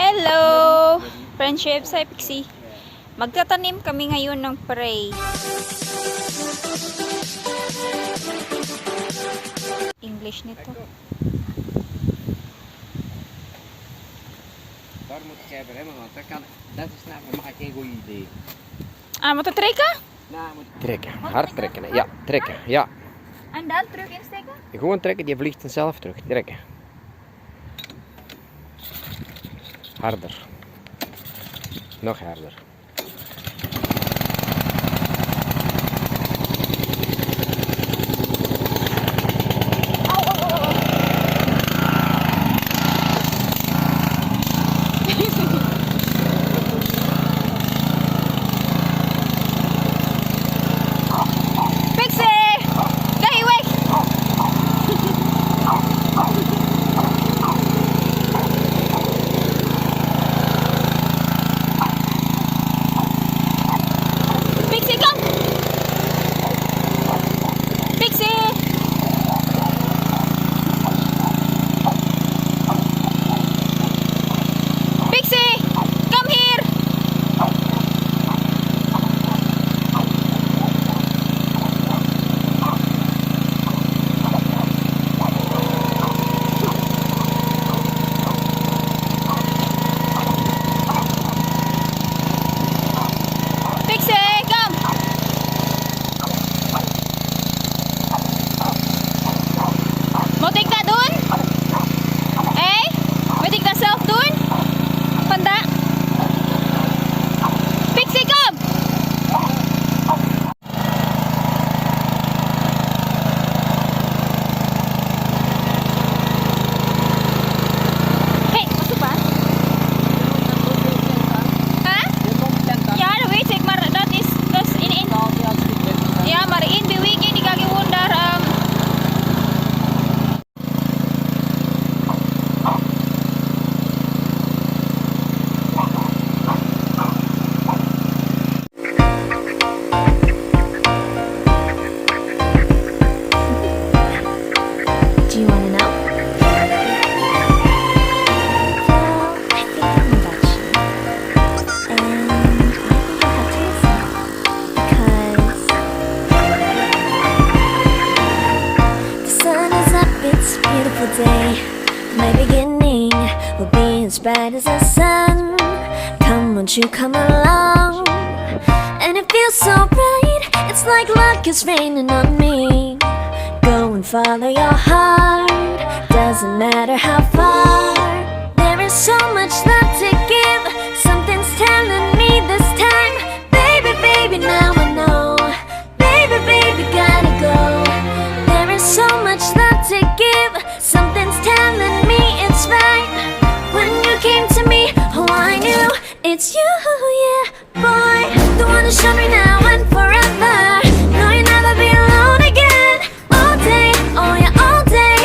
Hello! Friendship sa Pixie. Magtatanim kami ngayon ng prey. English nito. Daar moet ik hebben, want dat is namelijk geen goed idee. Ah, moet je trekken? Nou, moet trekken, hard trekken. Ja, trekken, ja. En dan terug insteken? Gewoon trekken, die vliegt vanzelf terug. Trekken. Harder. Nog harder. Day, my beginning will be as bright as the sun. Come, won't you come along? And it feels so bright, it's like luck is raining on me. Go and follow your heart, doesn't matter how far. There is so much love to give, something's telling me this time. Baby, baby, now I know. Baby, baby, gotta go. There is so much love to give, something's telling me it's right. When you came to me, oh, I knew it's you, yeah, boy. The one who showed me now and forever. No, you'll never be alone again. All day, oh yeah, all day.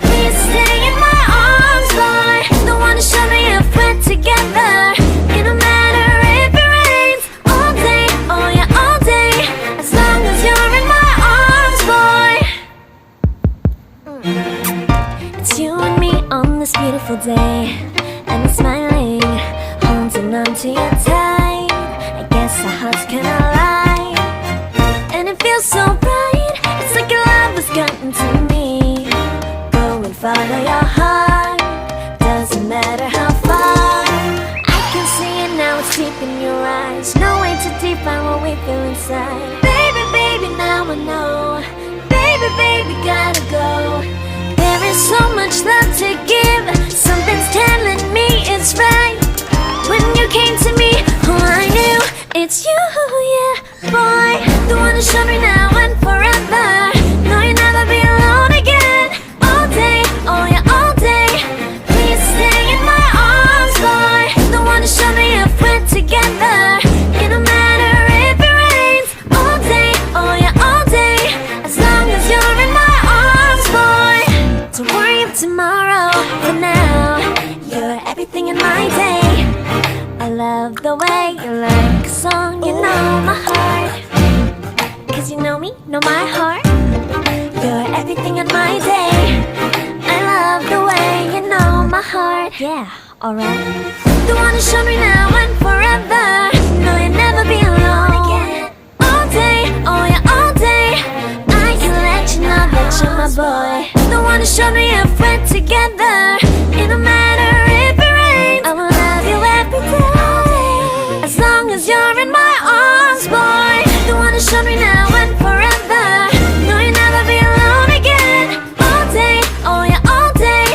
Please stay in my arms, boy. The one who showed me if we're together. It don't matter if it rains. All day, oh yeah, all day. As long as you're in my arms, boy. It's you and me on this beautiful day, and I'm smiling, holding on to you tight. I guess our hearts can align, and it feels so bright. It's like your love has gotten to me. Go and follow your heart, doesn't matter how far. I can see it now, it's deep in your eyes. No way to define what we feel inside. Baby, baby, now I know. Baby, baby, gotta go. There is so much love to give, something's telling me it's right. When you came to me, oh, I knew it's you, yeah, boy. The one who showed me now and forever. No, you'll never be alone again. All day, oh yeah, all day. Please stay in my arms, boy. The one who showed me if we're together. It don't matter if it rains. All day, oh yeah, all day. As long as you're in my arms, boy. Don't worry of tomorrow, for now you're everything in my day. I love the way you like a song, you know my heart. Cause you know me, know my heart. You're everything in my day. I love the way you know my heart. Yeah. alright? The one who showed me now and forever. No, you'll never be alone again. All day, oh yeah, all day. I can let you know that you're my boy. The one who showed me if we're together. It don't matter if it rains, I will love you every day. As long as you're in my arms, boy. The one who showed me now and forever. No, you'll never be alone again. All day, oh yeah, all day.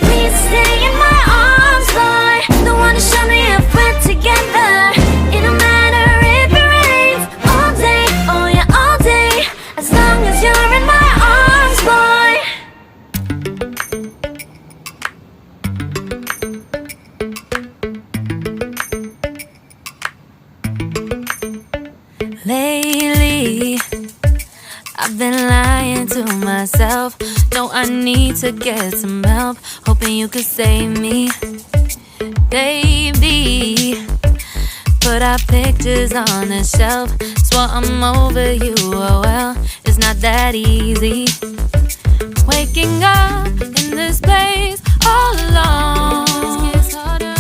Please stay in my arms, boy. The one who showed me if we're together. It don't matter if it rains. All day, oh yeah, all day. As long as you're in my arms, boy. Lately, I've been lying to myself. No, I need to get some help. Hoping you could save me. Baby, put our pictures on the shelf. Swore I'm over you, oh well, it's not that easy. Waking up in this place all alone.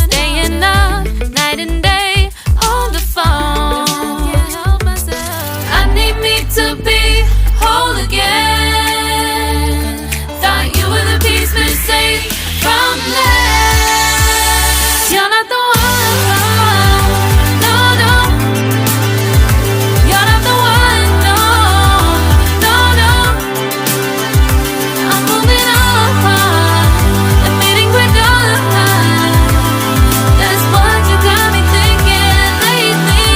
Staying up night and day on the phone. I need me to be whole again. Thought you were the piece missing from left. You're not the one, no, no. You're not the one, no, no, no. I'm moving on, admitting we're done. That's what you got me thinking lately.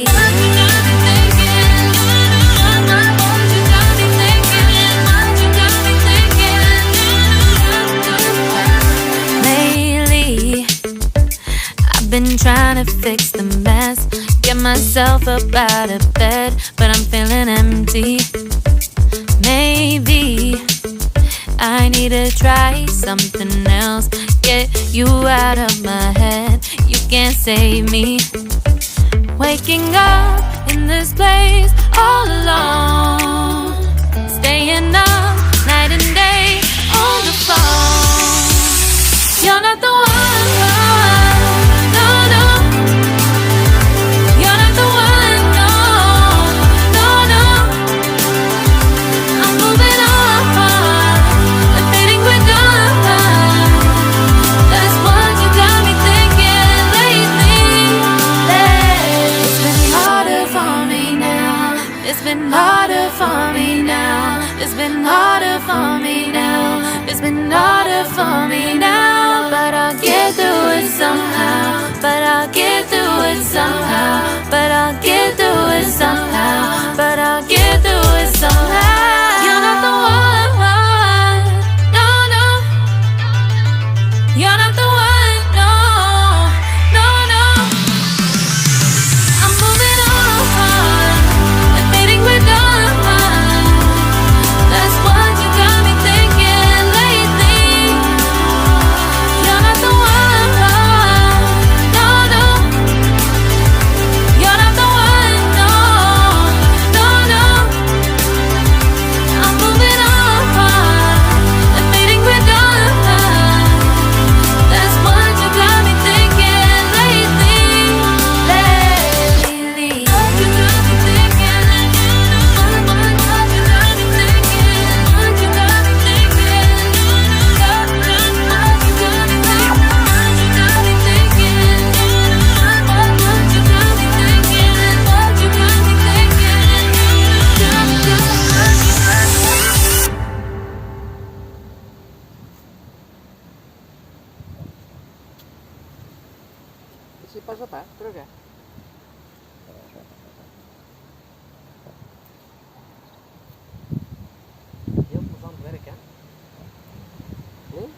What you got me thinking. What you got me thinking. What you got me thinking. Lately, I've been trying to fix the mess. Get myself up out of bed, but I'm feeling empty. Maybe I need to try something else. Get you out of my head. You can't save me. Waking up in this place all alone. Staying up night and day on the phone. You're not the one, no, no. You're not the one, no, no, no. I'm moving on, admitting we're done. That's what you got me thinking lately. It's been harder for me now. It's been harder for me now. It's been harder for me now. It's been harder for me now. But I'll get through it somehow. But I'll get through it somehow. But I'll get through it somehow. But I'll get through it somehow. You're not the one, no, no. You're not the one, no, no, no. I'm moving on, admitting we're done. That's what you got me thinking lately. You're not the one, no, no. You're not the one, no, no, no. I'm moving on, admitting we're done. That's what you got me thinking lately. What you got me thinking. What you got me thinking. What you got me thinking. What you got me thinking. What you got me thinking. What you got me thinking. What you got me thinking. Si pasa apa? Terus ya? Heel plezant werk, hè? Nee?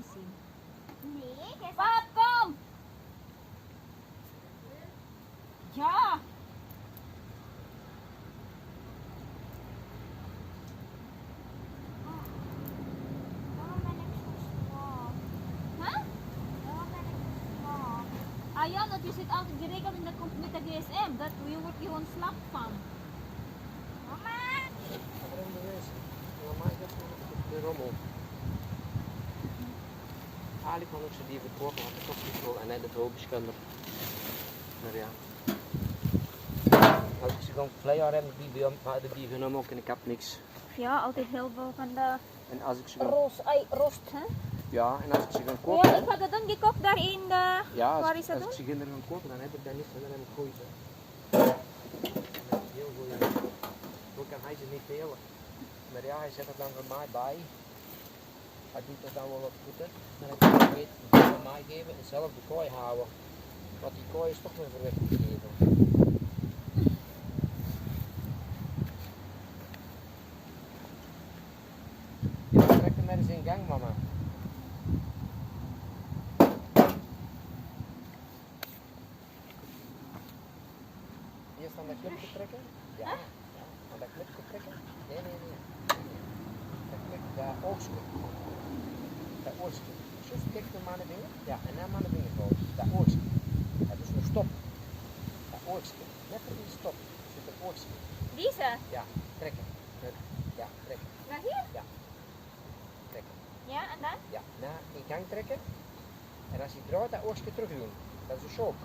gezien. Nee, kijk. Pap, kom! Ja! Waarom ben ik zo zwak? Huh? Waarom ben ik zo zwak? Ah ja, want je zit altijd geregeld met de gsm. Dat je wordt gewoon slap van. Mama! Waarom de rest? Normaal is de rommel. Eigenlijk kon ik ze die verkopen, had ik ook niet vol en net het hoofdbeschunder. Maar ja. Als ik ze gewoon vleien heb, maar de bier genomen ook en ik heb niks. Ja, altijd heel veel van de En als ik ze gewoon, rost, hè? ja, en als ik ze gewoon koop, Ja, ik had dat dan gekocht daar in de... ja, Waar is dat als dan? ik ze kinderen gaan kopen, dan heb ik daar niks van, dan heb ik goed. Heel goed. Zo kan hij ze niet telen. Maar ja, hij zet het dan van mij bij. Hij doet dat dan wel wat goed, hè. Dan heb ik het weet, van mij geven en zelf de kooi houden. Want die kooi is toch weer verwekt gegeven. Ja, trek hem maar eens in gang, mama. Eerst aan dat knopje trekken? Ja. Ja. Aan dat knopje trekken? Nee. Dat knopje, dat oogstje. Dat oogstje. Juist, kijk naar mijn vinger. Ja, en dan mijn vinger boven. Dat oogstje. Dat is nog stop. Dat oogstje. Net voor die stop. Zit dat oogstje. Deze? Ja, trekken. Ja, trekken. Naar hier? Ja. Trekken. Ja, en dan? Ja, na in gang trekken. En als je draait, dat oogstje terug doen. Dat is een shock.